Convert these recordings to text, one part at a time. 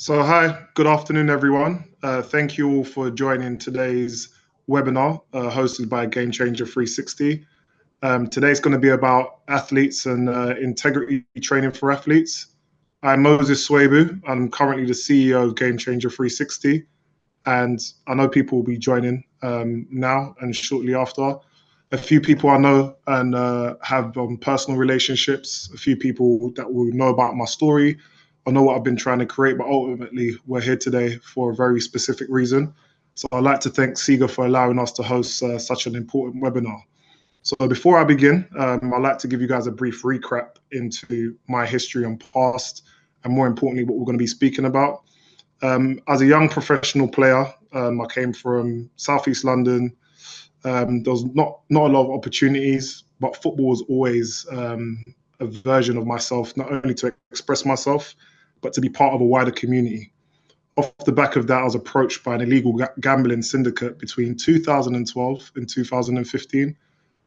Hi, good afternoon, everyone. Thank you all for joining today's webinar hosted by Gamechanger 360. Today's going to be about athletes and integrity training for athletes. I'm Moses Swabu. I'm currently the CEO of Gamechanger 360, and I know people will be joining now and shortly after. A few people I know and have personal relationships, a few people that will know about my story. I know what I've been trying to create, but ultimately we're here today for a very specific reason. So I'd like to thank SIGA for allowing us to host such an important webinar. So before I begin, I'd like to give you guys a brief recap into my history and past, and more importantly, what we're going to be speaking about. As a young professional player, I came from Southeast London. There was not a lot of opportunities, but football was always a version of myself, not only to express myself, but to be part of a wider community. Off the back of that, I was approached by an illegal gambling syndicate between 2012 and 2015.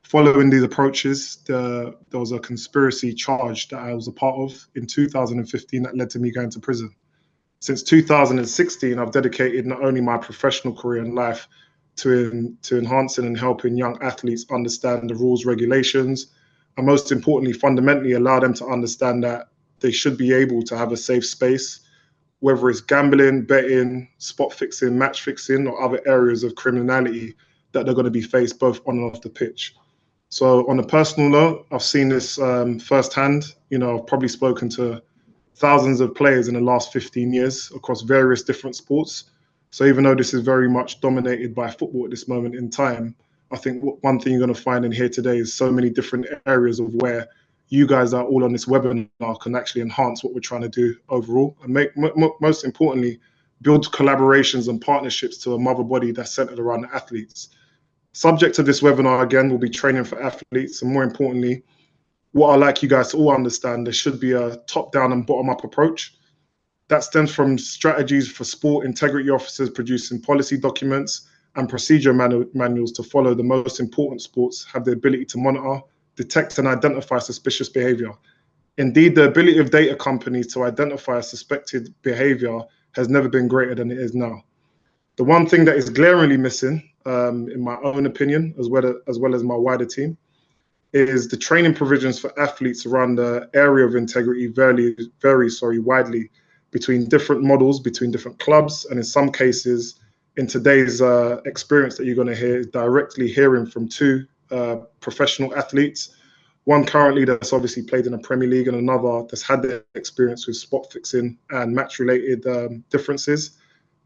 Following these approaches, there was a conspiracy charge that I was a part of in 2015 that led to me going to prison. Since 2016, I've dedicated not only my professional career and life to enhancing and helping young athletes understand the rules, regulations, and most importantly, fundamentally allow them to understand that they should be able to have a safe space, whether it's gambling, betting, spot fixing, match fixing, or other areas of criminality that they're going to be faced both on and off the pitch. So on a personal note, I've seen this firsthand. I've probably spoken to thousands of players in the last 15 years across various different sports. So even though this is very much dominated by football at this moment in time, I think one thing you're going to find in here today is so many different areas of where you guys are all on this webinar can actually enhance what we're trying to do overall and make, most importantly, build collaborations and partnerships to a mother body that's centered around the athletes. Subject of this webinar, again, will be training for athletes, and more importantly, what I'd like you guys to all understand, there should be a top-down and bottom-up approach. That stems from strategies for sport integrity officers producing policy documents and procedure manuals to follow the most important sports have the ability to monitor, detect, and identify suspicious behavior. Indeed, the ability of data companies to identify suspected behavior has never been greater than it is now. The one thing that is glaringly missing, in my own opinion, as well as my wider team, is the training provisions for athletes around the area of integrity vary widely between different models, between different clubs, and in some cases, in today's experience that you're going to hear, directly hearing from two professional athletes, one currently that's obviously played in the Premier League and another that's had the experience with spot fixing and match-related differences.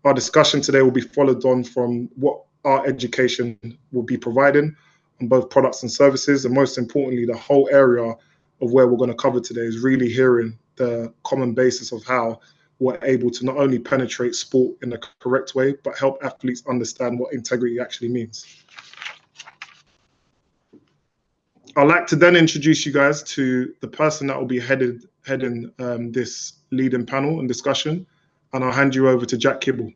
Our discussion today will be followed on from what our education will be providing on both products and services, and most importantly, the whole area of where we're going to cover today is really hearing the common basis of how we're able to not only penetrate sport in the correct way, but help athletes understand what integrity actually means. I'd like to then introduce you guys to the person that will be heading this leading panel and discussion, and I'll hand you over to Jack Kibble.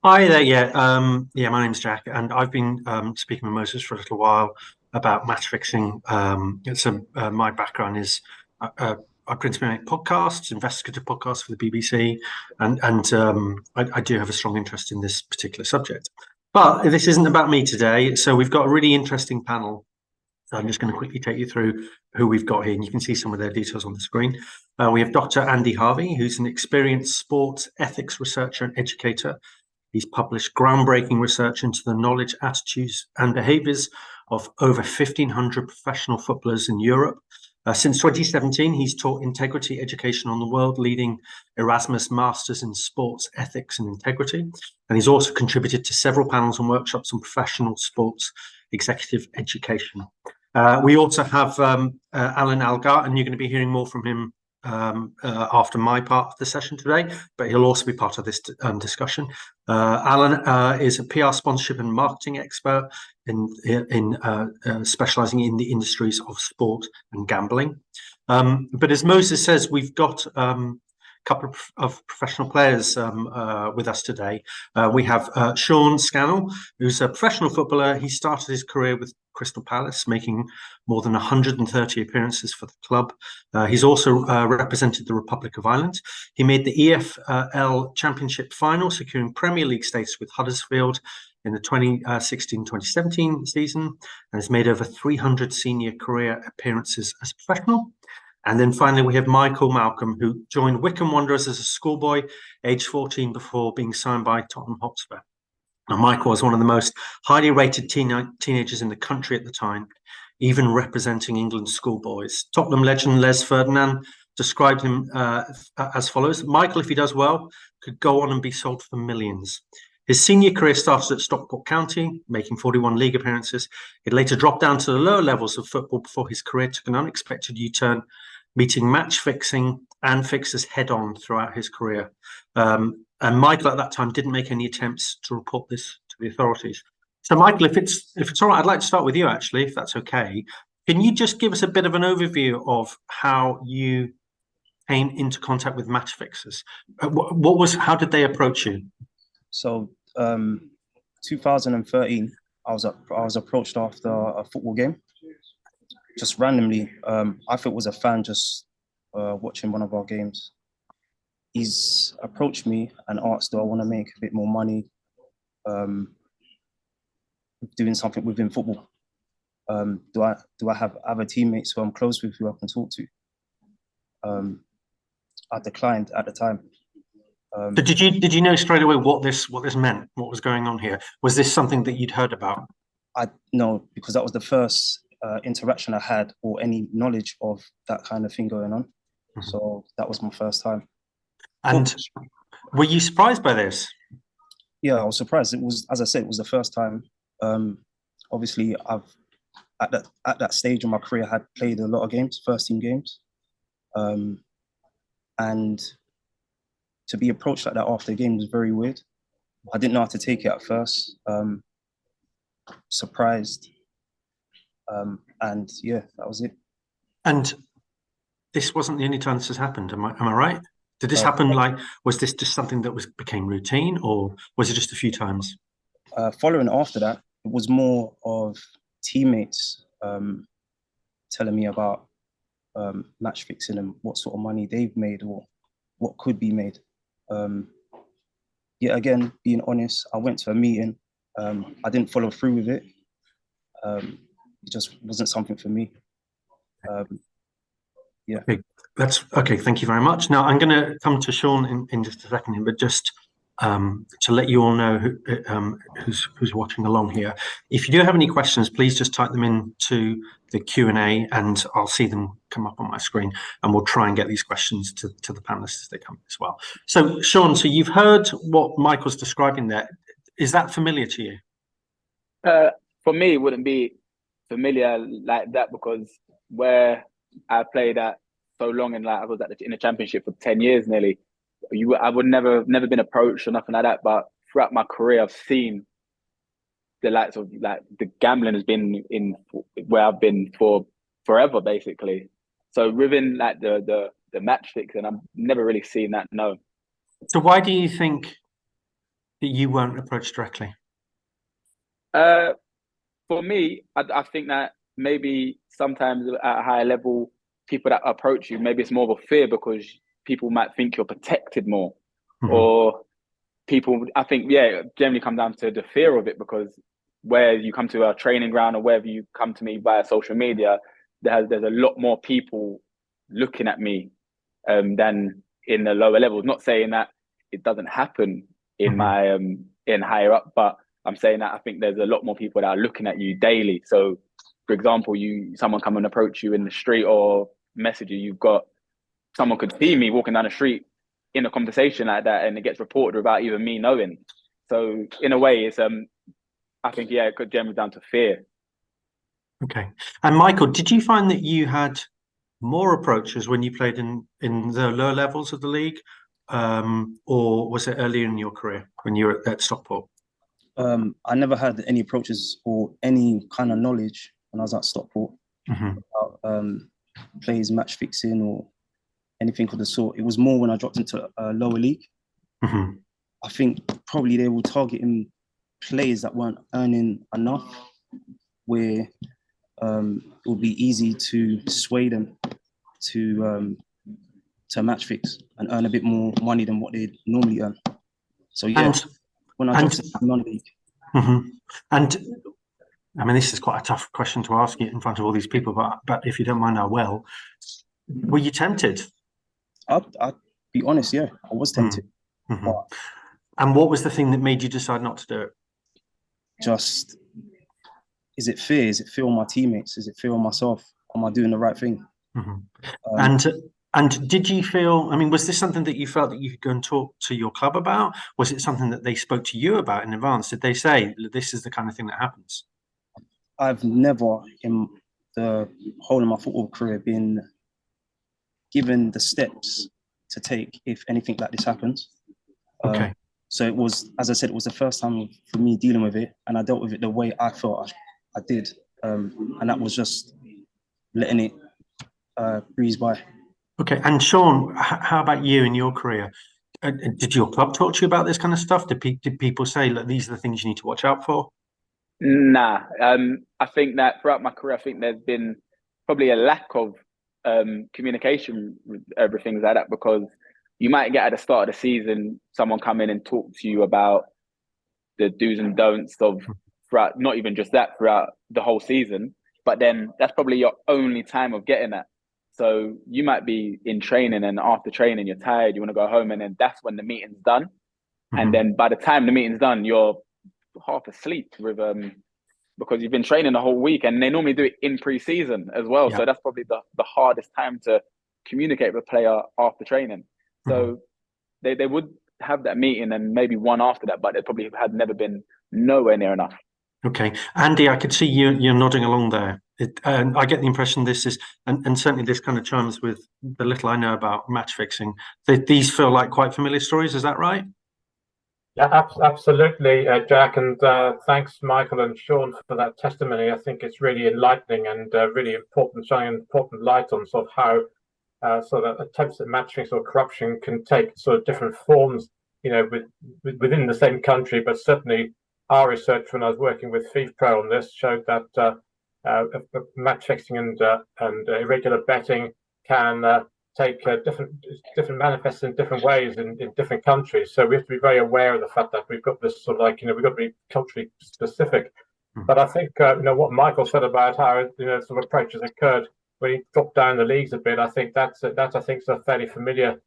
Hi there, my name's Jack, and I've been speaking with Moses for a little while about match fixing. My background is I principally make podcasts, investigative podcasts for the BBC, and I do have a strong interest in this particular subject. But this isn't about me today, so we've got a really interesting panel. So I'm just going to quickly take you through who we've got here, and you can see some of their details on the screen. We have Dr. Andy Harvey, who's an experienced sports ethics researcher and educator. He's published groundbreaking research into the knowledge, attitudes, and behaviours of over 1,500 professional footballers in Europe. Since 2017, he's taught integrity education on the world-leading Erasmus Masters in Sports Ethics and Integrity. And he's also contributed to several panels and workshops on professional sports executive education. We also have Alan Algar, and you're going to be hearing more from him after my part of the session today, but he'll also be part of this discussion. Alan is a PR sponsorship and marketing expert in specializing in the industries of sport and gambling. But as Moses says, we've got couple of professional players with us today. We have Sean Scannell, who's a professional footballer. He started his career with Crystal Palace, making more than 130 appearances for the club. He's also represented the Republic of Ireland. He made the EFL Championship final, securing Premier League status with Huddersfield in the 2016-2017 season, and has made over 300 senior career appearances as a professional. And then finally, we have Michael Malcolm, who joined Wycombe Wanderers as a schoolboy, aged 14, before being signed by Tottenham Hotspur. Now, Michael was one of the most highly rated teenagers in the country at the time, even representing England's schoolboys. Tottenham legend Les Ferdinand described him as follows: Michael, if he does well, could go on and be sold for millions. His senior career started at Stockport County, making 41 league appearances. He later dropped down to the lower levels of football before his career took an unexpected U-turn, meeting match fixing and fixers head-on throughout his career. And Michael at that time didn't make any attempts to report this to the authorities. So Michael, if it's all right, I'd like to start with you actually, if that's okay. Can you just give us a bit of an overview of how you came into contact with match fixers? How did they approach you? So 2013, I was approached after a football game, just randomly. I thought it was a fan just watching one of our games. He's approached me and asked, do I want to make a bit more money doing something within football? Do I have other teammates who I'm close with who I can talk to? I declined at the time. But did you know straight away what this meant? What was going on here? Was this something that you'd heard about? No, because that was the first interaction I had or any knowledge of that kind of thing going on. Mm-hmm. So that was my first time. And were you surprised by this? Yeah, I was surprised. It was, as I said, it was the first time. Obviously, I've at that stage of my career, I had played a lot of games, first team games, and to be approached like that after a game was very weird. I didn't know how to take it at first. Surprised, and yeah, that was it. And this wasn't the only time this has happened. Am I right? Did this happen? Was this just something that became routine, or was it just a few times? Following after that, it was more of teammates telling me about match fixing and what sort of money they've made or what could be made. Yet again, being honest, I went to a meeting. I didn't follow through with it. It just wasn't something for me. Yeah. Okay, that's okay. Thank you very much. Now I'm going to come to Sean in just a second, but just to let you all know who's watching along here. If you do have any questions, please just type them into the Q&A, and I'll see them come up on my screen, and we'll try and get these questions to the panelists as they come as well. So, Sean, so you've heard what Michael's describing there. Is that familiar to you? For me, it wouldn't be familiar like that, because where I played at so long, and I was in the championship for 10 years nearly. I would never been approached or nothing like that. But throughout my career, I've seen the likes of the gambling has been in where I've been for forever, basically. So within the match fixing, I've never really seen that. No. So why do you think that you weren't approached directly? For me, I think that maybe sometimes at a higher level, people that approach you, maybe it's more of a fear because people might think you're protected more. Mm-hmm. Or people, I think, it generally come down to the fear of it, because where you come to a training ground or wherever you come to me via social media, there's a lot more people looking at me than in the lower levels. Not saying that it doesn't happen in mm-hmm. my in higher up, but I'm saying that I think there's a lot more people that are looking at you daily. So, for example, someone come and approach you in the street or message you, someone could see me walking down the street in a conversation like that, and it gets reported without even me knowing. So in a way, it's I think it could generally down to fear. Okay. And Michael, did you find that you had more approaches when you played in the lower levels of the league, or was it earlier in your career when you were at Stockport? I never had any approaches or any kind of knowledge when I was at Stockport mm-hmm. about plays, match fixing, or anything of the sort. It was more when I dropped into a lower league. Mm-hmm. I think probably they were targeting players that weren't earning enough, where it would be easy to sway them to match fix and earn a bit more money than what they normally earn. So yeah, when I dropped into non-league. Mm-hmm. And I mean, this is quite a tough question to ask you in front of all these people, but if you don't mind, I will. Were you tempted? I'll be honest, yeah, I was tempted. Mm-hmm. And what was the thing that made you decide not to do it? Just, is it fear? Is it fear on my teammates? Is it fear on myself? Am I doing the right thing? Mm-hmm. And did you feel, I mean, was this something that you felt that you could go and talk to your club about? Was it something that they spoke to you about in advance? Did they say, this is the kind of thing that happens? I've never in the whole of my football career been given the steps to take if anything like this happens. Okay. So it was, as I said, it was the first time for me dealing with it, and I dealt with it the way I felt I did. And that was just letting it breeze by. Okay. And Sean, how about you in your career? Did your club talk to you about this kind of stuff? Did people say, look, these are the things you need to watch out for? Nah. I think that throughout my career, I think there's been probably a lack of communication with everything like that, because you might get at the start of the season, someone come in and talk to you about the do's and don'ts of throughout, not even just that, throughout the whole season, but then that's probably your only time of getting that. So you might be in training, and after training, you're tired, you want to go home, and then that's when the meeting's done. Mm-hmm. And then by the time the meeting's done, you're half asleep with because you've been training the whole week, and they normally do it in pre-season as well. Yeah. So that's probably the hardest time to communicate with a player after training. So they would have that meeting and maybe one after that, but it probably had never been nowhere near enough. Okay. Andy, I could see you're nodding along there. I get the impression this is, and certainly this kind of chimes with the little I know about match fixing. These feel like quite familiar stories. Is that right? Yeah, absolutely, Jack. And thanks, Michael and Sean, for that testimony. I think it's really enlightening and really important, shining an important light on sort of how sort of attempts at match fixing or corruption can take sort of different forms, you know, within the same country. But certainly our research when I was working with FIFPro on this showed that match fixing and irregular betting can take different manifests in different ways in different countries. So we have to be very aware of the fact that we've got this sort of like, you know, we've got to be culturally specific. But I think, you know, what Michael said about how, you know, some approaches occurred when he dropped down the leagues a bit, I think that I think is a fairly familiar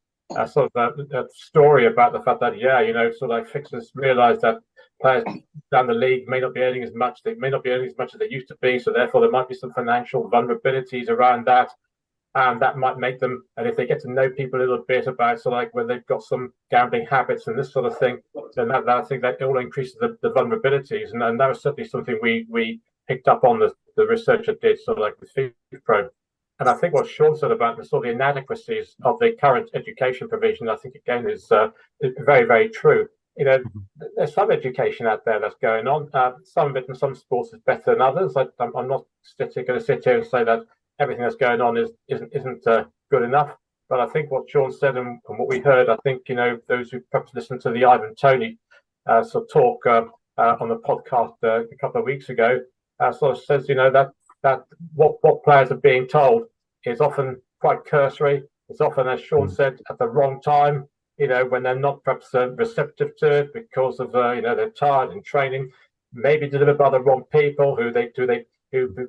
sort of story about the fact that, yeah, you know, sort of like fixers realised that players down the league may not be earning as much. They may not be earning as much as they used to be. So therefore, there might be some financial vulnerabilities around that. And that might make them, and if they get to know people a little bit about, so like when they've got some gambling habits and this sort of thing, then that I think that all increases the vulnerabilities. And that was certainly something we picked up on the researcher did, sort of like with FIFPro. And I think what Sean said about the sort of inadequacies of the current education provision, I think again is very, very true. You know, there's some education out there that's going on. Some of it in some sports is better than others. I'm not going to sit here and say that everything that's going on isn't good enough. But I think what Sean said and what we heard, I think, you know, those who perhaps listened to the Ivan Toney sort of talk on the podcast a couple of weeks ago, sort of says, you know, that what players are being told is often quite cursory. It's often, as Sean said, at the wrong time, you know, when they're not perhaps receptive to it because of, you know, they're tired in training, maybe delivered by the wrong people who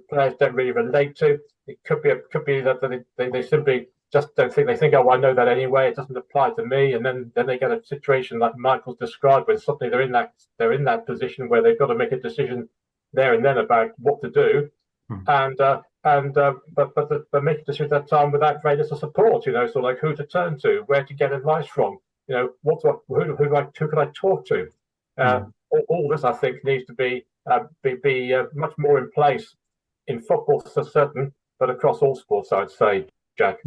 players don't really relate to. It could be that they simply just don't think. They think, oh, I know that anyway. It doesn't apply to me. And then they get a situation like Michael's described, where suddenly they're in that position where they've got to make a decision there and then about what to do, but make a decision at that time without very little support. You know, so like who to turn to, where to get advice from. You know, who can I talk to? All this, I think, needs to be much more in place in football for certain, but across all sports, I'd say, Jack.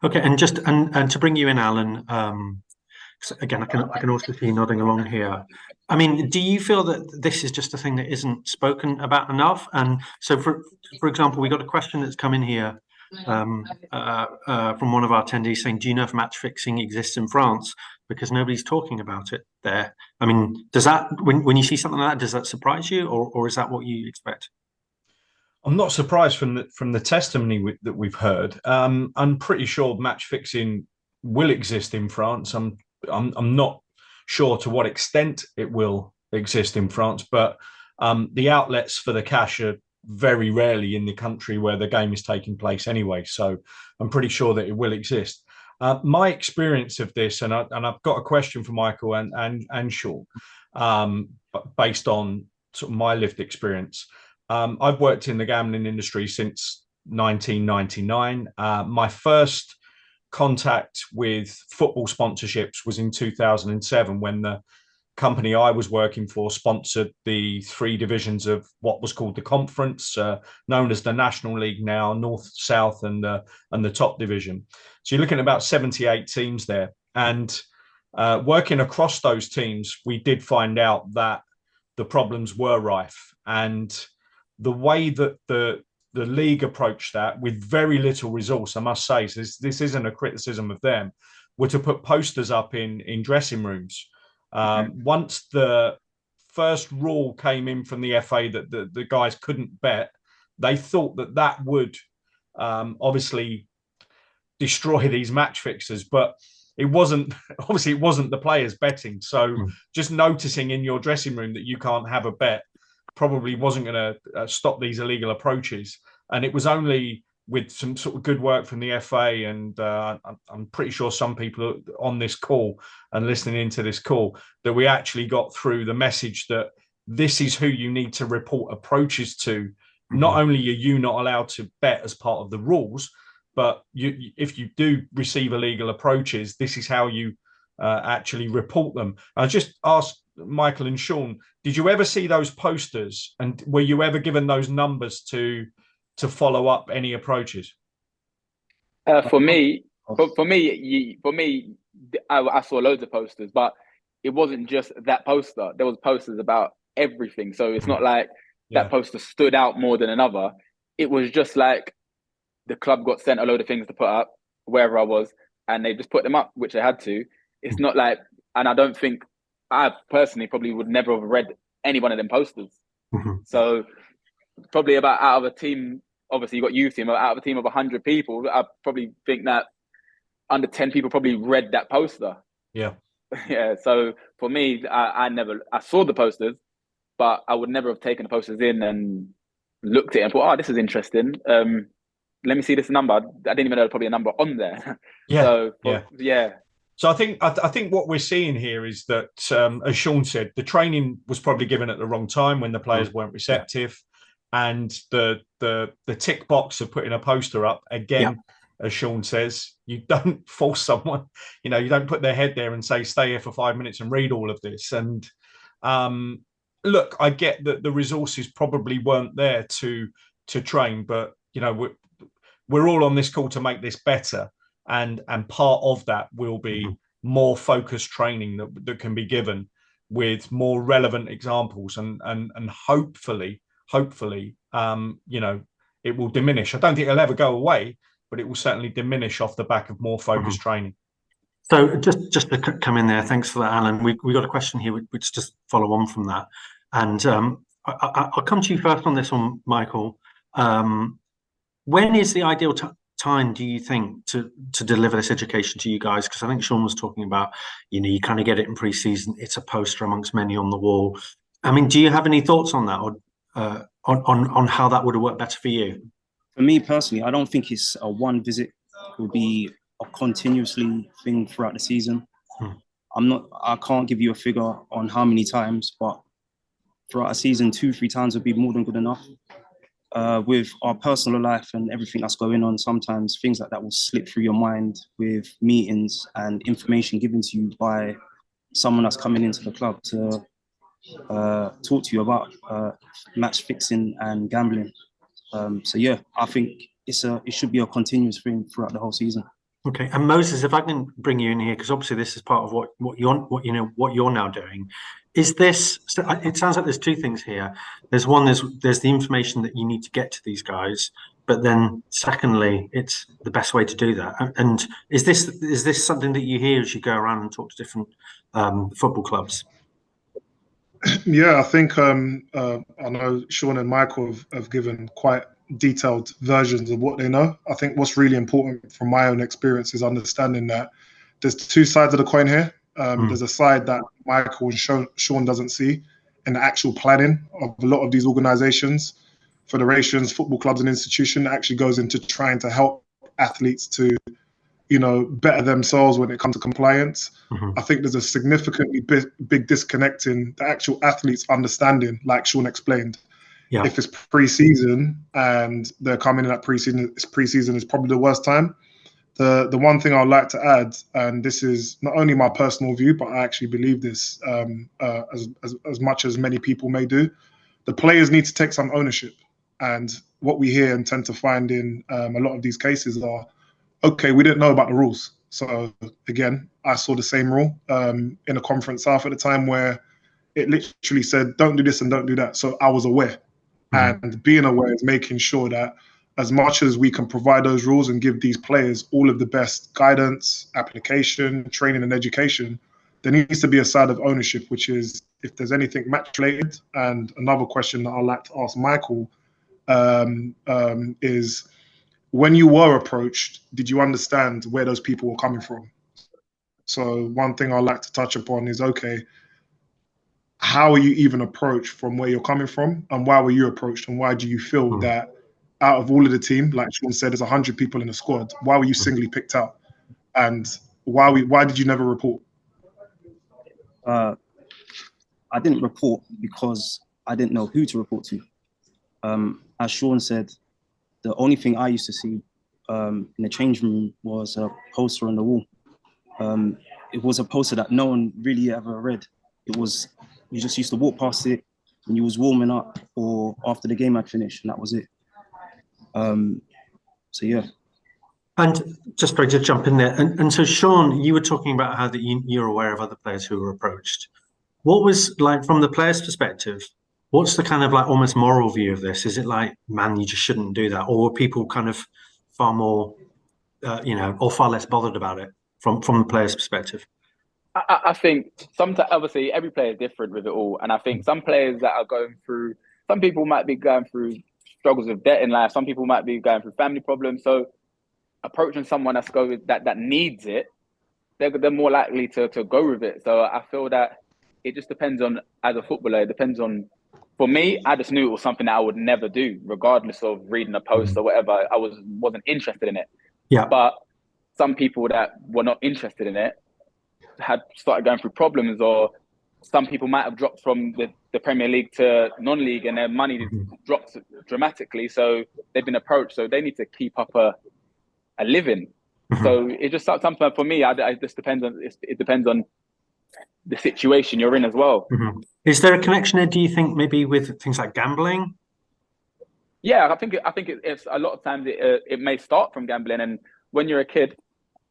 Okay, and just and to bring you in, Alan. Again, I can also see you nodding along here. I mean, do you feel that this is just a thing that isn't spoken about enough? And so, for example, we got a question that's come in here from one of our attendees saying, "Do you know if match fixing exists in France? Because nobody's talking about it there." I mean, does that when you see something like that, does that surprise you, or is that what you expect? I'm not surprised from the testimony that we've heard. I'm pretty sure match fixing will exist in France. I'm not sure to what extent it will exist in France, but the outlets for the cash are very rarely in the country where the game is taking place anyway. So I'm pretty sure that it will exist. My experience of this, and I've got a question for Michael and Sean, based on sort of my lived experience. I've worked in the gambling industry since 1999. My first contact with football sponsorships was in 2007 when the company I was working for sponsored the 3 divisions of what was called the conference, known as the National League now, North, South, and the top division. So you're looking at about 78 teams there. And working across those teams, we did find out that the problems were rife. And the way that the league approached that, with very little resource, I must say, so this isn't a criticism of them, were to put posters up in dressing rooms. Once the first rule came in from the FA that the guys couldn't bet, they thought that would obviously destroy these match fixers, but it wasn't. Obviously, it wasn't the players betting. So just noticing in your dressing room that you can't have a bet probably wasn't going to stop these illegal approaches. And it was only with some sort of good work from the FA, and I'm pretty sure some people on this call and listening into this call, that we actually got through the message that this is who you need to report approaches to. Not only are you not allowed to bet as part of the rules, but if you do receive illegal approaches, this is how you actually report them. I just asked Michael and Sean, did you ever see those posters, and were you ever given those numbers to follow up any approaches? For me, I saw loads of posters, but it wasn't just that poster. There was posters about everything. So it's not like that poster stood out more than another. It was just like the club got sent a load of things to put up wherever I was, and they just put them up, which they had to. It's not like, and I don't think, I personally probably would never have read any one of them posters. So probably about out of a team, obviously you got youth team, out of a team of 100 people, I probably think that under 10 people probably read that poster. Yeah. So for me, I saw the posters, but I would never have taken the posters in and looked at it and thought, oh, this is interesting. Let me see this number. I didn't even know there was probably a number on there. So I think what we're seeing here is that, as Sean said, the training was probably given at the wrong time when the players weren't receptive, and the tick box of putting a poster up again. As Sean says, you don't force someone. You don't put their head there and say, "Stay here for 5 minutes and read all of this." And look, I get that the resources probably weren't there to train, but we're all on this call to make this better. And part of that will be more focused training that can be given with more relevant examples, and hopefully, it will diminish. I don't think it'll ever go away, but it will certainly diminish off the back of more focused training. So just to come in there, thanks for that, Alan. We got a question here which just follow on from that, and I'll come to you first on this one, Michael. When is the ideal time, do you think, to deliver this education to you guys? Because I think Sean was talking about, you kind of get it in pre-season, it's a poster amongst many on the wall. I mean, do you have any thoughts on that, or on how that would have worked better for you? For me personally, I don't think it's a one visit. It would be a continuously thing throughout the season. I can't give you a figure on how many times, but throughout a season, 2-3 times would be more than good enough. With our personal life and everything that's going on, sometimes things like that will slip through your mind with meetings and information given to you by someone that's coming into the club to talk to you about match fixing and gambling. So yeah, I think it should be a continuous thing throughout the whole season. Okay, and Moses, if I can bring you in here, because obviously this is part of what you're now doing. Is this? It sounds like there's two things here. There's one. There's the information that you need to get to these guys, but then secondly, it's the best way to do that. And is this something that you hear as you go around and talk to different football clubs? Yeah, I think I know Sean and Michael have given quite detailed versions of what they know. I think what's really important from my own experience is understanding that there's two sides of the coin here. There's a side that Michael and Sean doesn't see in the actual planning of a lot of these organizations, federations, football clubs and institutions, that actually goes into trying to help athletes to, better themselves when it comes to compliance. I think there's a significantly big disconnect in the actual athletes' understanding, like Sean explained. Yeah. If it's pre-season and they're coming in at pre-season is probably the worst time. The one thing I'd like to add, and this is not only my personal view, but I actually believe this as much as many people may do, the players need to take some ownership. And what we hear and tend to find in a lot of these cases are, okay, we didn't know about the rules. So again, I saw the same rule in a conference south at the time where it literally said, don't do this and don't do that. So I was aware. And being aware is making sure that as much as we can provide those rules and give these players all of the best guidance, application, training and education, there needs to be a side of ownership, which is if there's anything match related. And another question that I'd like to ask Michael is, when you were approached, did you understand where those people were coming from? So one thing I'd like to touch upon is, okay, how are you even approached from where you're coming from, and why were you approached, and why do you feel that out of all of the team, like Sean said, there's 100 people in the squad, why were you singly picked out, and why did you never report? I didn't report because I didn't know who to report to. As Sean said, the only thing I used to see in the change room was a poster on the wall. It was a poster that no one really ever read. You just used to walk past it when you was warming up or after the game had finished, and that was it. So yeah. And just to jump in there, and so Sean, you were talking about how that you're aware of other players who were approached. What was, like, from the player's perspective, what's the kind of like almost moral view of this? Is it like, man, you just shouldn't do that? Or were people kind of far more, or far less bothered about it from the player's perspective? I think sometimes, obviously, every player is different with it all. And I think some players that are going through, some people might be going through struggles with debt in life. Some people might be going through family problems. So approaching someone that needs it, they're more likely to go with it. So I feel that it just depends on, as a footballer, it depends on, for me, I just knew it was something that I would never do, regardless of reading a post or whatever. I wasn't interested in it. Yeah. But some people that were not interested in it had started going through problems, or some people might have dropped from the Premier League to non-league and their money drops dramatically. So they've been approached. So they need to keep up a living. So it just sometimes for me, it just depends on, it depends on the situation you're in as well. Is there a connection there, do you think, maybe with things like gambling? Yeah, I think it's a lot of times it may start from gambling. And when you're a kid,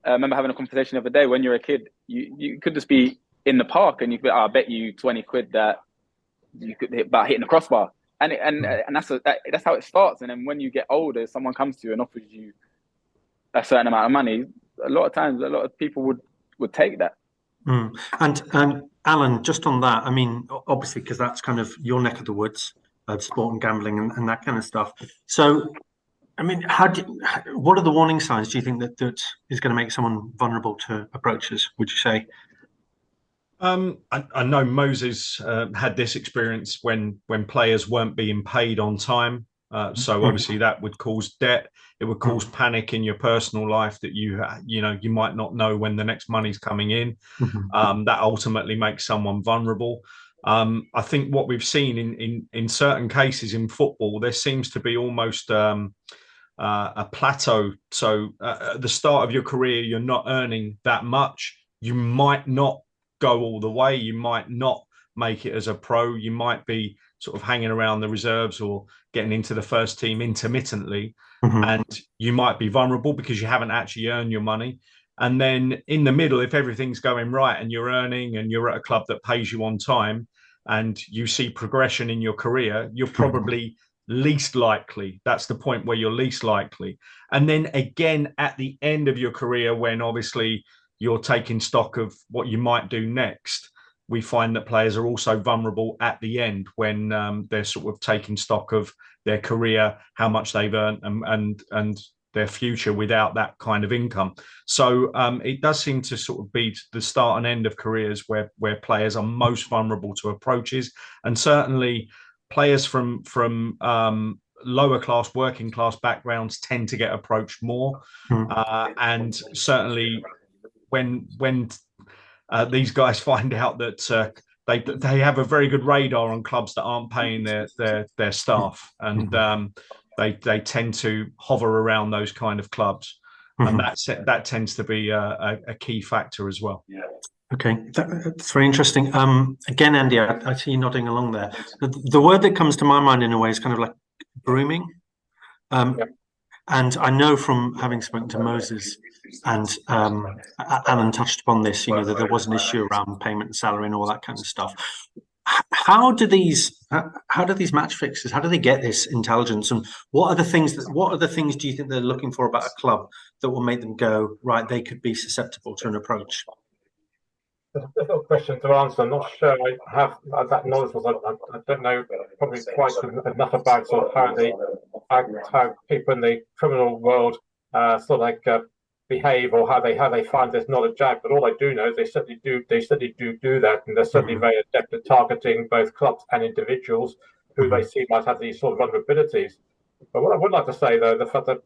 I remember having a conversation the other day. When you're a kid, you could just be in the park and you could, I bet you 20 quid that you could hit about hitting the crossbar, and that's how it starts. And then when you get older, someone comes to you and offers you a certain amount of money. A lot of times, a lot of people would take that. And Alan, just on that, I mean, obviously, because that's kind of your neck of the woods, sport and gambling and that kind of stuff. So, I mean, what are the warning signs, do you think, that is going to make someone vulnerable to approaches, would you say? I know Moses had this experience when players weren't being paid on time. So obviously that would cause debt. It would cause panic in your personal life that you might not know when the next money's coming in. That ultimately makes someone vulnerable. I think what we've seen in certain cases in football, there seems to be almost a plateau. So at the start of your career, you're not earning that much. You might not go all the way. You might not make it as a pro. You might be sort of hanging around the reserves or getting into the first team intermittently. And you might be vulnerable because you haven't actually earned your money. And then in the middle, if everything's going right and you're earning and you're at a club that pays you on time and you see progression in your career, you're probably least likely. That's the point where you're least likely. And then again, at the end of your career, when obviously you're taking stock of what you might do next, we find that players are also vulnerable at the end when they're sort of taking stock of their career, how much they've earned, and their future without that kind of income. So it does seem to sort of be the start and end of careers where players are most vulnerable to approaches, and certainly players from lower class, working class backgrounds tend to get approached more, and certainly when these guys find out that they have a very good radar on clubs that aren't paying their staff, and they tend to hover around those kind of clubs, and that tends to be a key factor as well. Okay, that's very interesting. Again, Andy, I see you nodding along there. The word that comes to my mind in a way is kind of like grooming. And I know from having spoken to Moses, and Alan touched upon this, you know, that there was an issue around payment and salary and all that kind of stuff. How do these match fixers, how do they get this intelligence, and what are the things do you think they're looking for about a club that will make them go, right, they could be susceptible to an approach? It's a difficult question to answer. I'm not sure I have that knowledge. I don't know probably quite enough about sort of how people in the criminal world sort of like behave, or how they find this knowledge out. But all I do know is they certainly do that, and they're certainly very adept at targeting both clubs and individuals who they see might have these sort of vulnerabilities. But what I would like to say, though, the fact that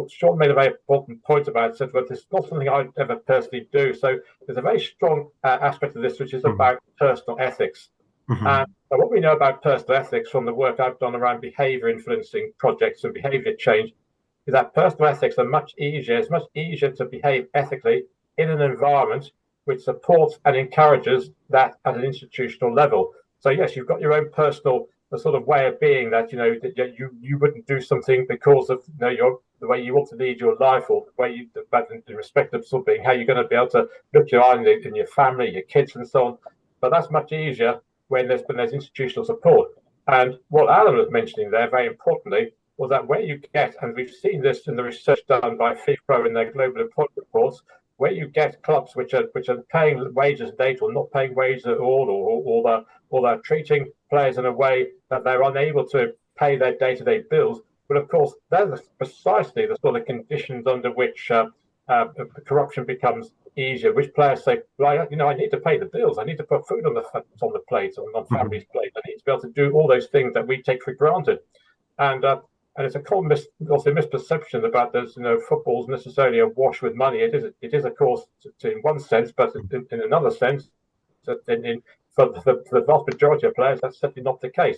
Sean made a very important point about it, said that it's not something I'd ever personally do. So there's a very strong aspect of this, which is about personal ethics. And what we know about personal ethics from the work I've done around behaviour influencing projects and behaviour change is that personal ethics are much easier. It's much easier to behave ethically in an environment which supports and encourages that at an institutional level. So yes, you've got your own personal sort of way of being, that that you wouldn't do something because of the way you want to lead your life, or the way you, in respect of sort of being how you're going to be able to look your eye in your family, your kids, and so on. But that's much easier when there's institutional support. And what Alan was mentioning there, very importantly, was that where you get, and we've seen this in the research done by FIFPro in their global employment reports, where you get clubs which are paying wages late or not paying wages at all, or they're treating players in a way that they're unable to pay their day-to-day bills. But of course, they're precisely the sort of conditions under which corruption becomes easier. Which players say, well, I need to pay the bills. I need to put food on the plate, on family's plate. I need to be able to do all those things that we take for granted. And it's a common misperception about this. Football's necessarily awash with money. It is, of course, in one sense, but in another sense, for the vast majority of players, that's certainly not the case.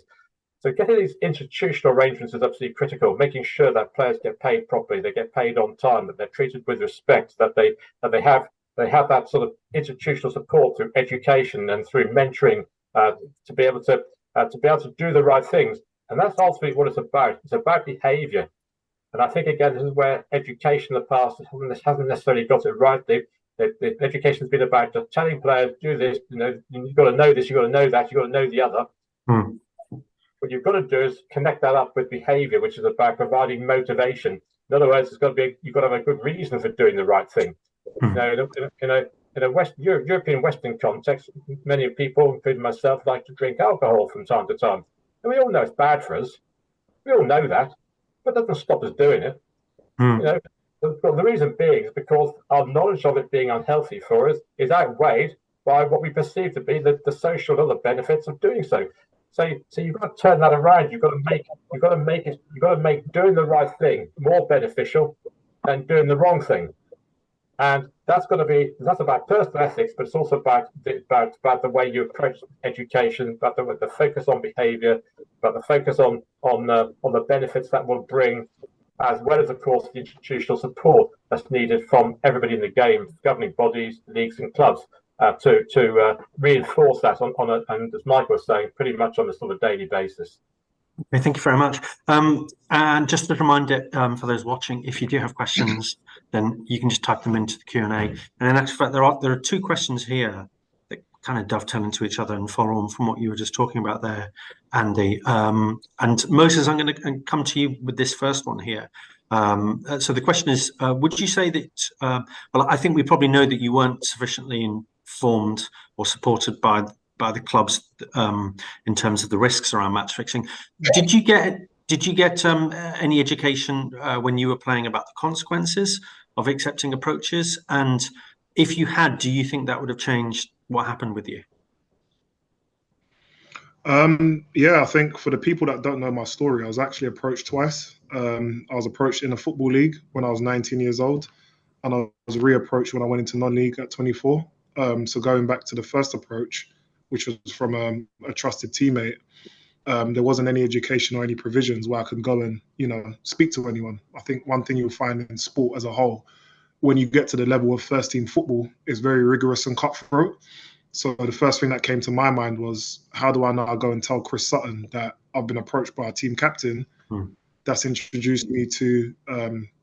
So getting these institutional arrangements is absolutely critical. Making sure that players get paid properly, they get paid on time, that they're treated with respect, that they have that sort of institutional support through education and through mentoring to be able to do the right things. And that's ultimately what it's about. It's about behaviour. And I think, again, this is where education in the past hasn't necessarily got it right. The education has been about just telling players, do this, you've got to know this, you've got to know that, you've got to know the other. What you've got to do is connect that up with behaviour, which is about providing motivation. In other words, you've got to have a good reason for doing the right thing. In a European Western context, many people, including myself, like to drink alcohol from time to time. And we all know it's bad for us. We all know that, but that doesn't stop us doing it. The reason being is because our knowledge of it being unhealthy for us is outweighed by what we perceive to be the social and other benefits of doing so. So you've got to turn that around. You've got to make doing the right thing more beneficial than doing the wrong thing. And that's about personal ethics, but it's also about the way you approach education, about the focus on behaviour, about the focus on the benefits that will bring, as well as, of course, the institutional support that's needed from everybody in the game, governing bodies, leagues, and clubs, to reinforce that and as Michael was saying, pretty much on a sort of daily basis. Okay, thank you very much. And just a reminder for those watching, if you do have questions, then you can just type them into the Q&A. And in actual fact, there are two questions here that kind of dovetail into each other and follow on from what you were just talking about there. Andy. And Moses, I'm going to come to you with this first one here. So the question is, would you say that, well, I think we probably know that you weren't sufficiently informed or supported by the clubs in terms of the risks around match fixing. Did you get any education when you were playing about the consequences of accepting approaches? And if you had, do you think that would have changed what happened with you? Yeah, I think for the people that don't know my story, I was actually approached twice. I was approached in a football league when I was 19 years old, and I was reapproached when I went into non-league at 24. So going back to the first approach, which was from a trusted teammate, there wasn't any education or any provisions where I could go and, speak to anyone. I think one thing you'll find in sport as a whole, when you get to the level of first team football, is very rigorous and cutthroat. So the first thing that came to my mind was, how do I now go and tell Chris Sutton that I've been approached by a team captain that's introduced me to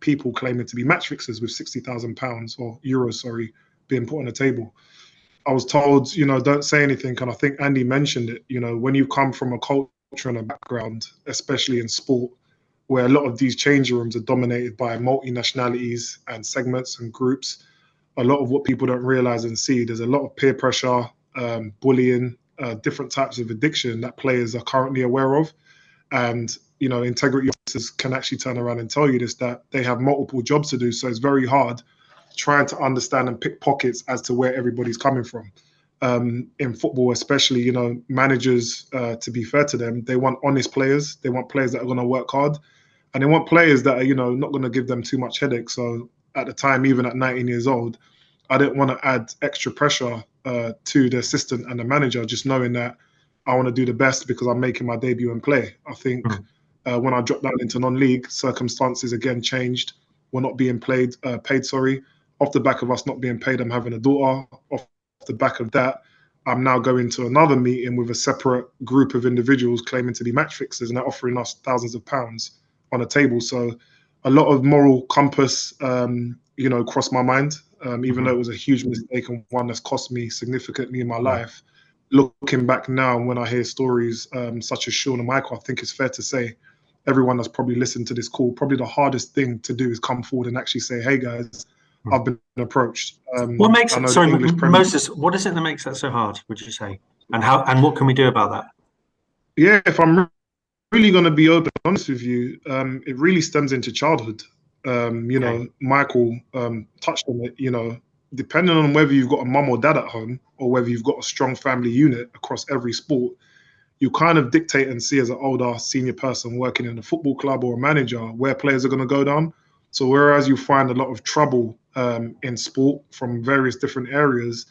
people claiming to be match fixers with £60,000 or euros, sorry, being put on the table. I was told, don't say anything. And I think Andy mentioned it, when you come from a culture and a background, especially in sport, where a lot of these change rooms are dominated by multinationalities and segments and groups, a lot of what people don't realize and see, there's a lot of peer pressure, bullying, different types of addiction that players are currently aware of. And, integrity officers can actually turn around and tell you this, that they have multiple jobs to do. So it's very hard trying to understand and pick pockets as to where everybody's coming from. In football, especially, managers, to be fair to them, they want honest players. They want players that are going to work hard. And they want players that are, not going to give them too much headache. So at the time, even at 19 years old, I didn't want to add extra pressure to the assistant and the manager, just knowing that I want to do the best because I'm making my debut and play. I think when I dropped down into non-league, circumstances again changed. We're not being paid. Off the back of us not being paid, I'm having a daughter. Off the back of that, I'm now going to another meeting with a separate group of individuals claiming to be match fixers, and they're offering us thousands of pounds on a table. So a lot of moral compass, crossed my mind, even though it was a huge mistake and one that's cost me significantly in my life. Looking back now, when I hear stories such as Sean and Michael, I think it's fair to say everyone that's probably listened to this call, probably the hardest thing to do is come forward and actually say, hey guys, I've been approached. What makes it, sorry, Moses, what is it that makes that so hard, would you say? And what can we do about that? Yeah, if I'm really going to be open and honest with you, it really stems into childhood. Michael touched on it, depending on whether you've got a mum or dad at home or whether you've got a strong family unit across every sport, you kind of dictate and see as an older senior person working in a football club or a manager where players are going to go down. So whereas you find a lot of trouble in sport from various different areas,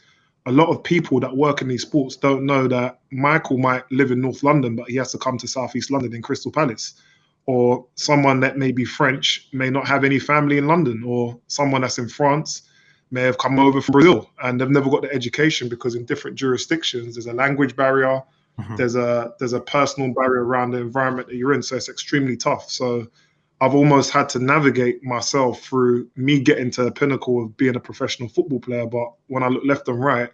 a lot of people that work in these sports don't know that Michael might live in North London, but he has to come to Southeast London in Crystal Palace. Or someone that may be French may not have any family in London, or someone that's in France may have come over from Brazil and they've never got the education because in different jurisdictions, there's a language barrier, there's a personal barrier around the environment that you're in. So it's extremely tough. So I've almost had to navigate myself through me getting to the pinnacle of being a professional football player. But when I look left and right,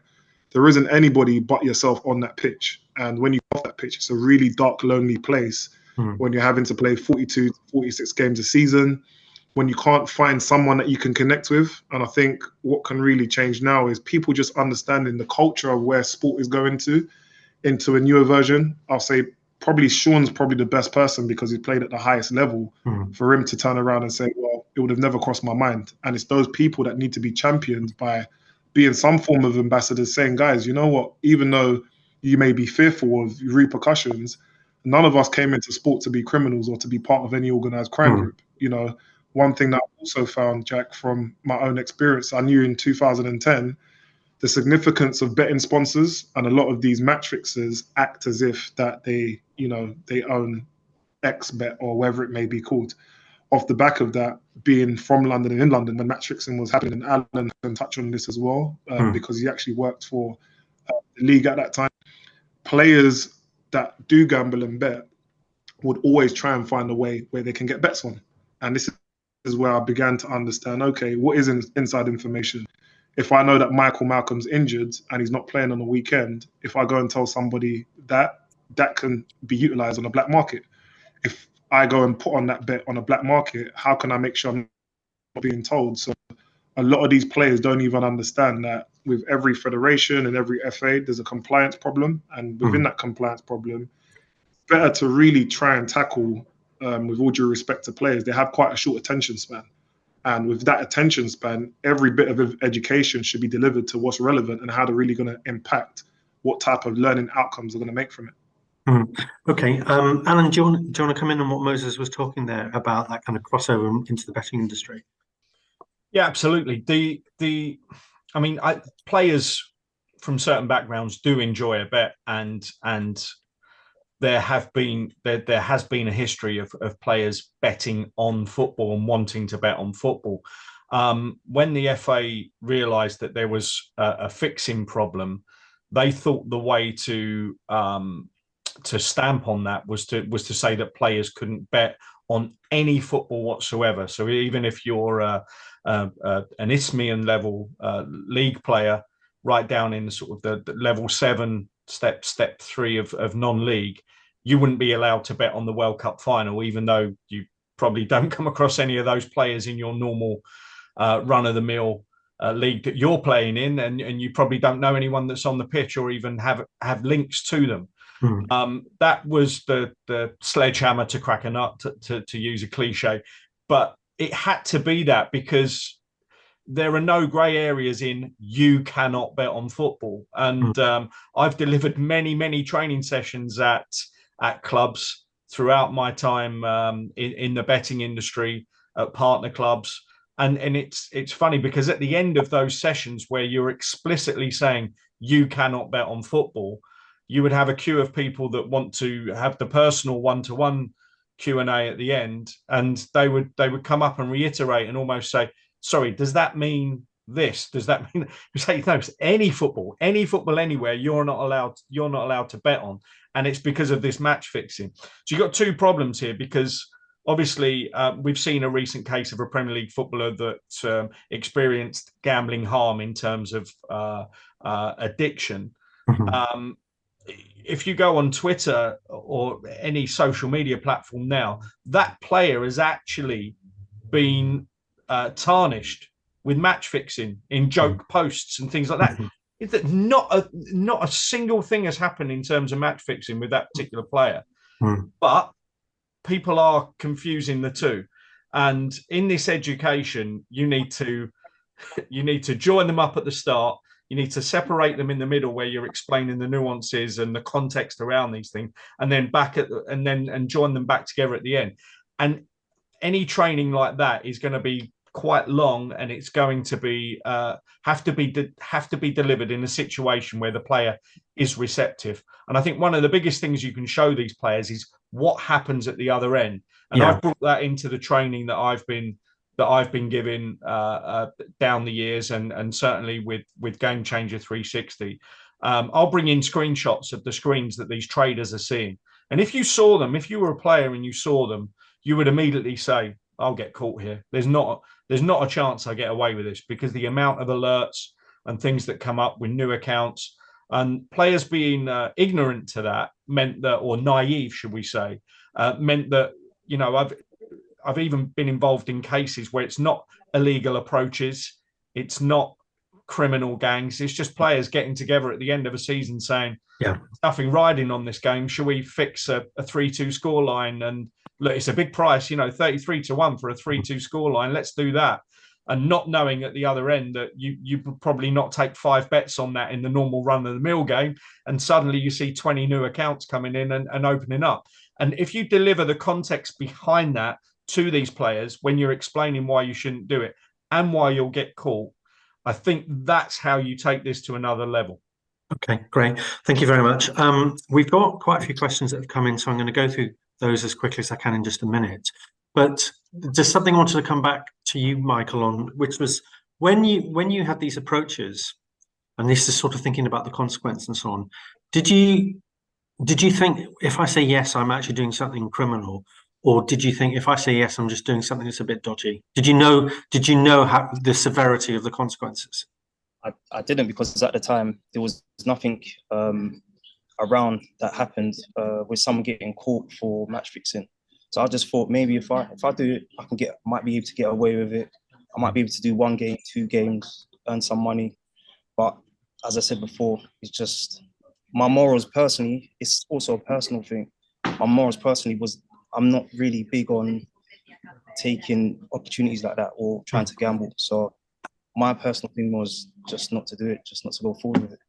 there isn't anybody but yourself on that pitch. And when you go off that pitch, it's a really dark, lonely place when you're having to play 42, 46 games a season, when you can't find someone that you can connect with. And I think what can really change now is people just understanding the culture of where sport is going into a newer version. I'll say probably Sean's probably the best person because he's played at the highest level for him to turn around and say, well, it would have never crossed my mind. And it's those people that need to be championed by being some form of ambassadors saying, guys, you know what, even though you may be fearful of repercussions, none of us came into sport to be criminals or to be part of any organized crime group. One thing that I also found, Jack, from my own experience, I knew in 2010, the significance of betting sponsors, and a lot of these match fixers act as if that they own X bet or whatever it may be called. Off the back of that, being from London and in London when match fixing was happening, and Alan can touch on this as well because he actually worked for the league at that time. Players that do gamble and bet would always try and find a way where they can get bets on. And this is where I began to understand, okay, what is inside information? If I know that Michael Malcolm's injured and he's not playing on the weekend, if I go and tell somebody that, that can be utilized on a black market. If I go and put on that bet on a black market, how can I make sure I'm not being told? So a lot of these players don't even understand that with every federation and every FA, there's a compliance problem. And within that compliance problem, better to really try and tackle, with all due respect to players, they have quite a short attention span. And with that attention span, every bit of education should be delivered to what's relevant and how they're really going to impact what type of learning outcomes they're going to make from it. Okay, Alan, do you want to come in on what Moses was talking there about, that kind of crossover into the betting industry? Yeah, absolutely. I mean, players from certain backgrounds do enjoy a bet, and there has been a history of players betting on football and wanting to bet on football. When the FA realised that there was a fixing problem, they thought the way to stamp on that was to say that players couldn't bet on any football whatsoever. So even if you're an Isthmian level league player, right down in sort of the level 7 step 3 of non-league, you wouldn't be allowed to bet on the World Cup final, even though you probably don't come across any of those players in your normal run-of-the-mill league that you're playing in, and you probably don't know anyone that's on the pitch or even have links to them. That was the sledgehammer to crack a nut, to use a cliche, but it had to be that because there are no grey areas in you cannot bet on football. And I've delivered many training sessions at clubs throughout my time in the betting industry, at partner clubs. And it's funny because at the end of those sessions where you're explicitly saying you cannot bet on football, you would have a queue of people that want to have the personal one-to-one Q&A at the end, and they would come up and reiterate and almost say, sorry, does that mean this? Does that mean you say no? Any football anywhere, you're not allowed to bet on, and it's because of this match fixing. So you've got two problems here, because obviously we've seen a recent case of a Premier League footballer that experienced gambling harm in terms of addiction. If you go on Twitter or any social media platform now, that player has actually been tarnished with match fixing in joke posts and things like that. Not a single thing has happened in terms of match fixing with that particular player, but people are confusing the two. And in this education, you need to join them up at the start. You need to separate them in the middle, where you're explaining the nuances and the context around these things, and then join them back together at the end. And any training like that is going to be quite long, and it's going to be have to be delivered in a situation where the player is receptive. And I think one of the biggest things you can show these players is what happens at the other end. And I've brought that into the training that I've been given down the years, and certainly with Gamechanger 360. I'll bring in screenshots of the screens that these traders are seeing. And if you saw them, if you were a player and you saw them, you would immediately say, I'll get caught here. There's not a chance I get away with this, because the amount of alerts and things that come up with new accounts, and players being ignorant to that meant that, or naive, should we say, meant that, you know, I've even been involved in cases where it's not illegal approaches, it's not criminal gangs, it's just players getting together at the end of a season saying, nothing riding on this game, shall we fix a 3-2 scoreline? And look, it's a big price, 33-1 for a 3-2 scoreline, let's do that. And not knowing at the other end that you would probably not take 5 bets on that in the normal run-of-the-mill game, and suddenly you see 20 new accounts coming in and opening up. And if you deliver the context behind that to these players when you're explaining why you shouldn't do it and why you'll get caught, I think that's how you take this to another level. Okay, great. Thank you very much. We've got quite a few questions that have come in, so I'm going to go through those as quickly as I can in just a minute. But just something I wanted to come back to you, Michael, on, which was when you had these approaches, and this is sort of thinking about the consequence and so on, did you think, if I say yes, I'm actually doing something criminal? Or did you think, if I say yes, I'm just doing something that's a bit dodgy? Did you know how the severity of the consequences? I didn't, because at the time there was nothing around that happened with someone getting caught for match fixing. So I just thought maybe if I do it, might be able to get away with it. I might be able to do 1 game, 2 games, earn some money. But as I said before, it's just my morals personally. It's also a personal thing. My morals personally I'm not really big on taking opportunities like that or trying to gamble. So my personal thing was just not to do it, just not to go forward with it.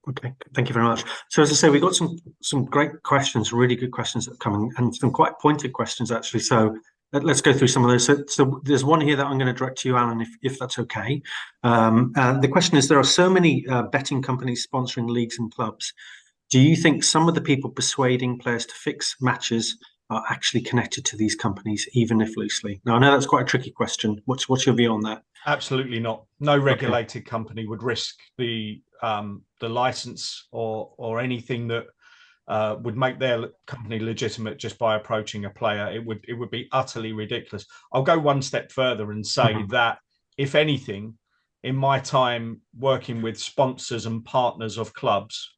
Okay, thank you very much. So as I say, we've got some great questions, really good questions that are coming, and some quite pointed questions actually. So let's go through some of those. So there's one here that I'm going to direct to you, Alan, if that's okay. The question is: there are so many betting companies sponsoring leagues and clubs. Do you think some of the people persuading players to fix matches are actually connected to these companies, even if loosely? Now, I know that's quite a tricky question. What's your view on that? Absolutely not. No regulated company would risk the license or anything that would make their company legitimate just by approaching a player. It would be utterly ridiculous. I'll go one step further and say that, if anything, in my time working with sponsors and partners of clubs,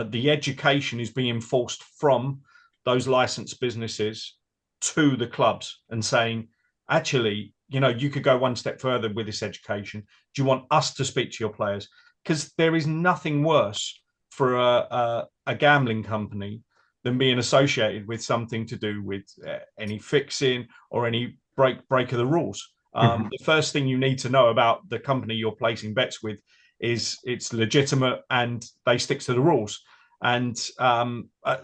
the education is being forced from those licensed businesses to the clubs and saying, actually, you could go one step further with this education. Do you want us to speak to your players? Because there is nothing worse for a gambling company than being associated with something to do with any fixing or any break of the rules. The first thing you need to know about the company you're placing bets with is it's legitimate and they stick to the rules. And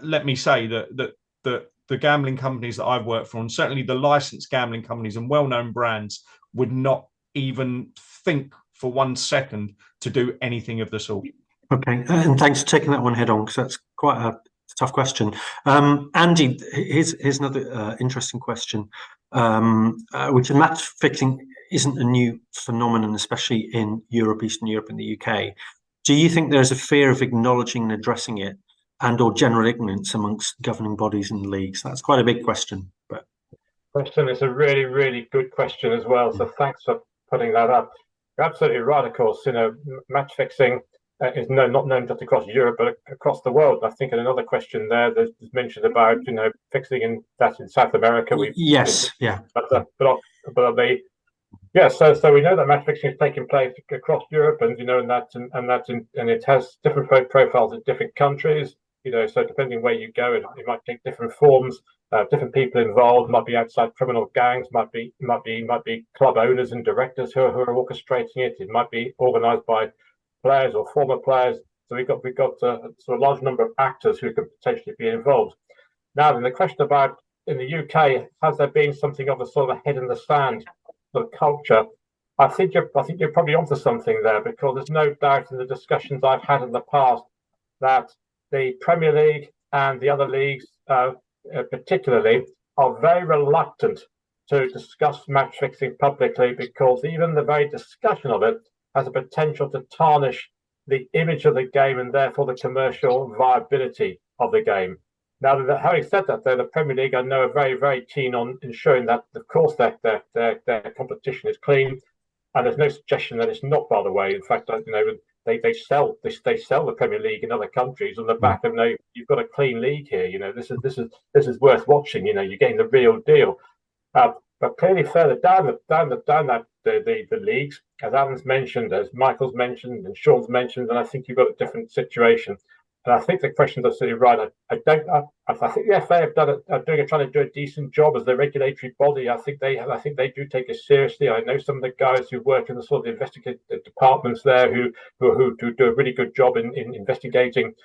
let me say that the gambling companies that I've worked for, and certainly the licensed gambling companies and well-known brands, would not even think for 1 second to do anything of the sort. Okay, and thanks for taking that one head on, because that's quite a tough question. Andy, here's another interesting question, which is match fixing isn't a new phenomenon, especially in Europe, Eastern Europe and the UK. Do you think there's a fear of acknowledging and addressing it, and or general ignorance amongst governing bodies and leagues? That's quite a big question. But question is a really, really good question as well. So thanks for putting that up. You're absolutely right. Of course, match fixing is not known just across Europe, but across the world. I think in another question there's mentioned about fixing in South America. Yes. So we know that match fixing is taking place across Europe, and and it has different profiles in different countries. So depending where you go, it might take different forms. Different people involved, might be outside criminal gangs, might be club owners and directors who are orchestrating it. It might be organised by players or former players. So we've got a sort of large number of actors who could potentially be involved. Now, then the question about in the UK, has there been something of a sort of a head in the sand sort of culture? I think you're probably onto something there, because there's no doubt in the discussions I've had in the past that the Premier League and the other leagues, particularly, are very reluctant to discuss match fixing publicly, because even the very discussion of it has a potential to tarnish the image of the game and therefore the commercial viability of the game. Now, having said that, though, the Premier League, I know, are very, very keen on ensuring that, of course, their competition is clean, and there's no suggestion that it's not. By the way, in fact, they sell the Premier League in other countries on the back of, no, you've got a clean league here. This is worth watching. You're getting the real deal. But clearly, further down the leagues, as Alan's mentioned, as Michael's mentioned, and Sean's mentioned, and I think you've got a different situation. And I think the question's absolutely right. I think the FA are trying to do a decent job as the regulatory body. I think they do take it seriously. I know some of the guys who work in the sort of investigative departments there who do a really good job in investigating,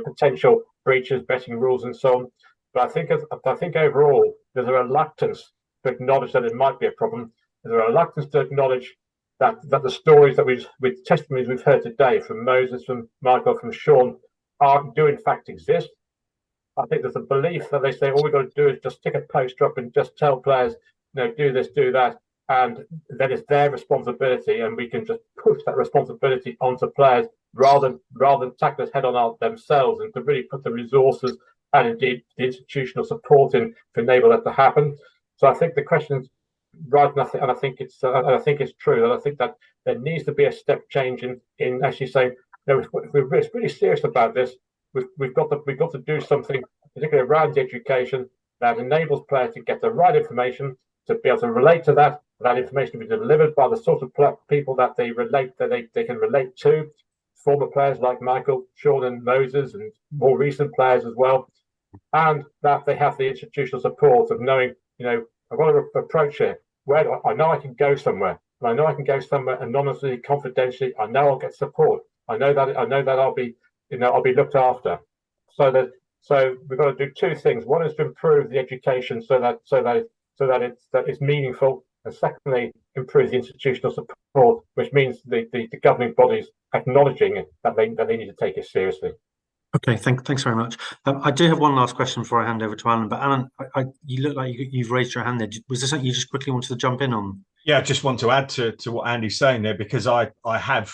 potential breaches, betting rules, and so on. But I think overall there's a reluctance to acknowledge that it might be a problem. There's a reluctance to acknowledge that the stories that with testimonies we've heard today from Moses, from Michael, from Sean, do in fact exist. I think there's a belief that they say all we've got to do is just stick a poster up and just tell players, do this, do that, and then it's their responsibility, and we can just push that responsibility onto players rather than tackle this head on themselves, and to really put the resources and indeed the institutional support in to enable that to happen. So I think the question's right, and I think it's true, that I think that there needs to be a step change in actually saying, if we're really serious about this, we've got to do something, particularly around the education, that enables players to get the right information, to be able to relate to that information to be delivered by the sort of people that they can relate to. Former players like Michael, Sean, and Moses, and more recent players as well, and that they have the institutional support of knowing, I've got to approach it. I know I can go somewhere. I know I can go somewhere anonymously, confidentially. I know I'll get support. I know that I'll be looked after. So we've got to do two things. One is to improve the education so that it's meaningful, and secondly, improve the institutional support, which means the governing bodies acknowledging that they need to take it seriously. Okay, thanks very much. I do have one last question before I hand over to Alan. But Alan, you look like you've raised your hand there. Was there something you just quickly wanted to jump in on? Yeah, I just want to add to what Andy's saying there, because I have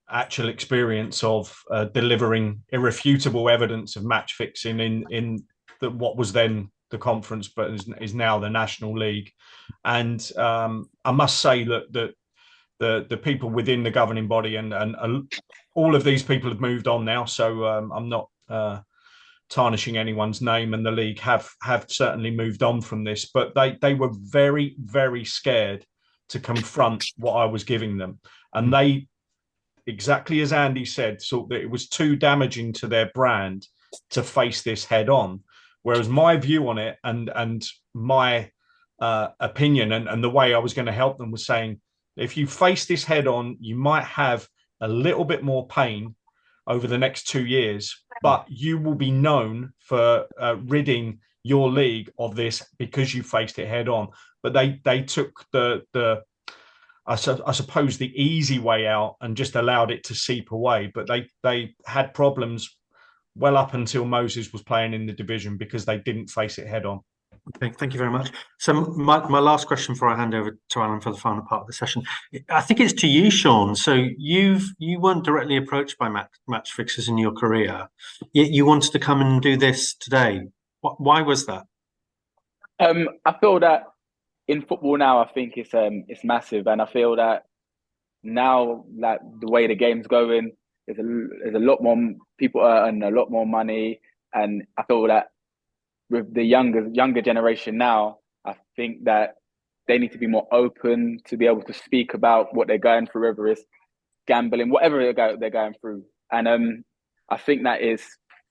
actual experience of delivering irrefutable evidence of match fixing in what was then the conference, but is now the National League. And I must say that the people within the governing body and all of these people have moved on now. So I'm not tarnishing anyone's name, and the league have certainly moved on from this. But they were very, very scared to confront what I was giving them, and they, exactly as Andy said, thought that it was too damaging to their brand to face this head on. Whereas my view on it and my opinion and the way I was going to help them was saying, if you face this head on, you might have a little bit more pain over the next 2 years, but you will be known for ridding your league of this because you faced it head on. But they took I suppose the easy way out and just allowed it to seep away. But they had problems well up until Moses was playing in the division because they didn't face it head on. Okay, thank you very much. So my last question before I hand over to Alan for the final part of the session, I think it's to you, Sean. So you weren't directly approached by match fixers in your career, yet you wanted to come and do this today. Why was that? I feel that in football now, I think it's massive, and I feel that now, like the way the game's going, there's a lot more people earn a lot more money, and I feel that with the younger generation now, I think that they need to be more open to be able to speak about what they're going through, whether it's gambling, whatever they're going through. And I think that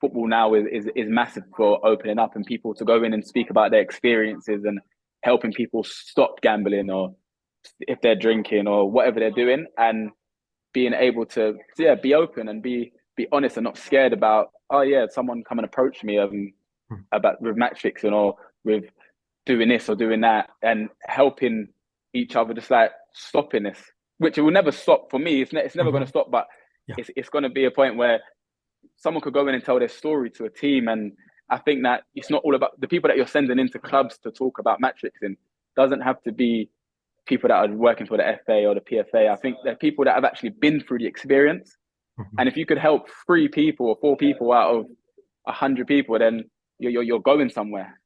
football now is massive for opening up and people to go in and speak about their experiences and helping people stop gambling, or if they're drinking or whatever they're doing, and being able to be open and be honest and not scared about, oh yeah, someone come and approach me about with match fixing or with doing this or doing that, and helping each other, just like stopping this, which it will never stop for me. It's never going to stop, but it's going to be a point where someone could go in and tell their story to a team. And I think that it's not all about the people that you're sending into clubs to talk about match fixing. Doesn't have to be people that are working for the FA or the PFA. I think they're people that have actually been through the experience. And if you could help 3 people or 4 people out of 100 people, then you're going somewhere.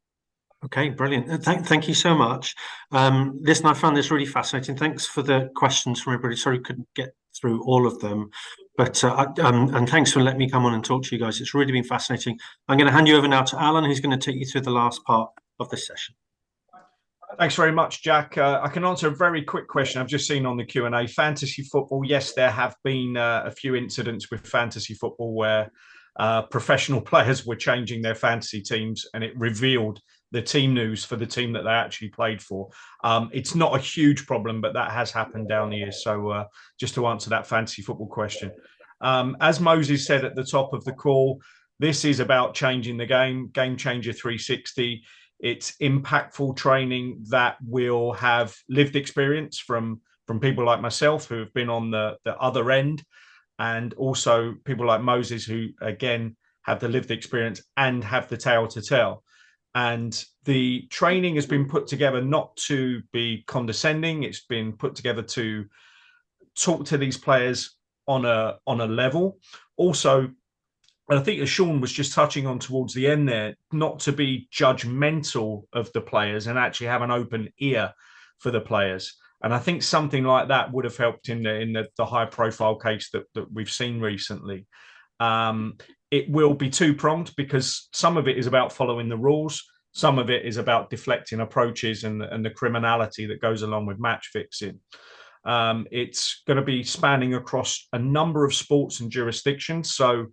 Okay, brilliant. Thank you so much. Listen, I found this really fascinating. Thanks for the questions from everybody. Sorry, couldn't get through all of them, but and thanks for letting me come on and talk to you guys. It's really been fascinating. I'm going to hand you over now to Alan, who's going to take you through the last part of this session. Thanks very much, Jack. I can answer a very quick question I've just seen on the Q&A. Fantasy football, yes, there have been a few incidents with fantasy football where professional players were changing their fantasy teams, and it revealed the team news for the team that they actually played for. It's not a huge problem, but that has happened down the years. So just to answer that fantasy football question. As Moses said at the top of the call, this is about changing the game, Gamechanger 360. It's impactful training that will have lived experience from people like myself who have been on the other end, and also people like Moses who, again, have the lived experience and have the tale to tell. And the training has been put together not to be condescending. It's been put together to talk to these players on a level. Also, and I think as Sean was just touching on towards the end there, not to be judgmental of the players and actually have an open ear for the players. And I think something like that would have helped in the high profile case that we've seen recently. it will be two-pronged, because some of it is about following the rules, some of it is about deflecting approaches and the criminality that goes along with match fixing. It's going to be spanning across a number of sports and jurisdictions. So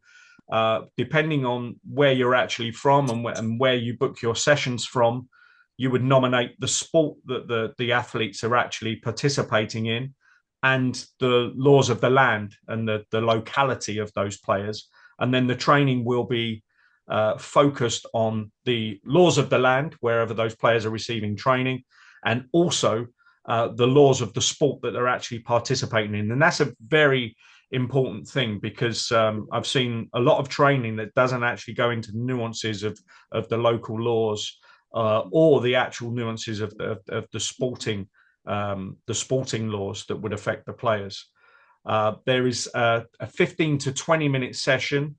depending on where you're actually from and where you book your sessions from, you would nominate the sport that the athletes are actually participating in and the laws of the land and the locality of those players. And then the training will be focused on the laws of the land, wherever those players are receiving training, and also the laws of the sport that they're actually participating in. And that's a very important thing, because I've seen a lot of training that doesn't actually go into nuances of the local laws or the actual nuances of the sporting laws that would affect the players. There is a 15 to 20 minute session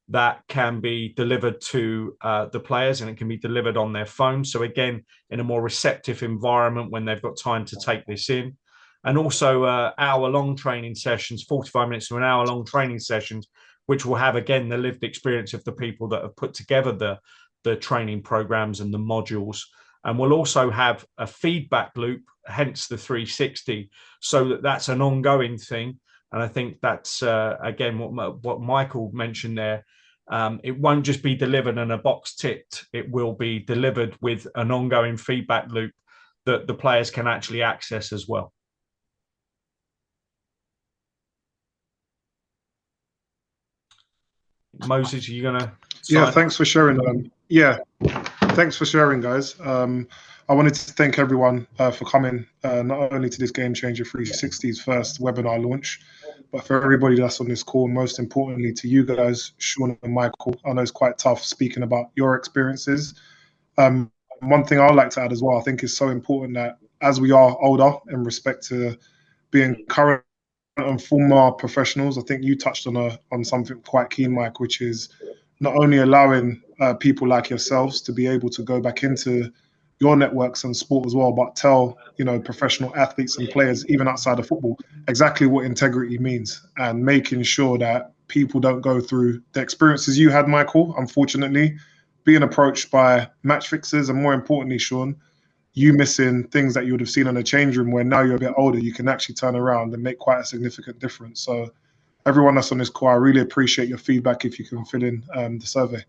that can be delivered to the players, and it can be delivered on their phone. So again, in a more receptive environment when they've got time to take this in. And also hour-long training sessions, 45 minutes to an hour-long training sessions, which will have, again, the lived experience of the people that have put together the training programs and the modules. And we'll also have a feedback loop, hence the 360, so that's an ongoing thing. And I think that's, again, what Michael mentioned there. It won't just be delivered and a box ticked. It will be delivered with an ongoing feedback loop that the players can actually access as well. Moses, are you going to Yeah, thanks for sharing. Thanks for sharing, guys. I wanted to thank everyone for coming, not only to this Gamechanger 360's first webinar launch, but for everybody that's on this call, most importantly to you guys, Sean and Michael. I know it's quite tough speaking about your experiences. One thing I'd like to add as well, I think is so important that as we are older in respect to being current and former professionals, I think you touched on something quite key, Mike, which is not only allowing people like yourselves to be able to go back into your networks and sport as well, but tell professional athletes and players, even outside of football, exactly what integrity means, and making sure that people don't go through the experiences you had, Michael, unfortunately, being approached by match fixers, and more importantly, Sean, you missing things that you would have seen in a change room, where now you're a bit older, you can actually turn around and make quite a significant difference. So everyone that's on this call, I really appreciate your feedback if you can fill in the survey.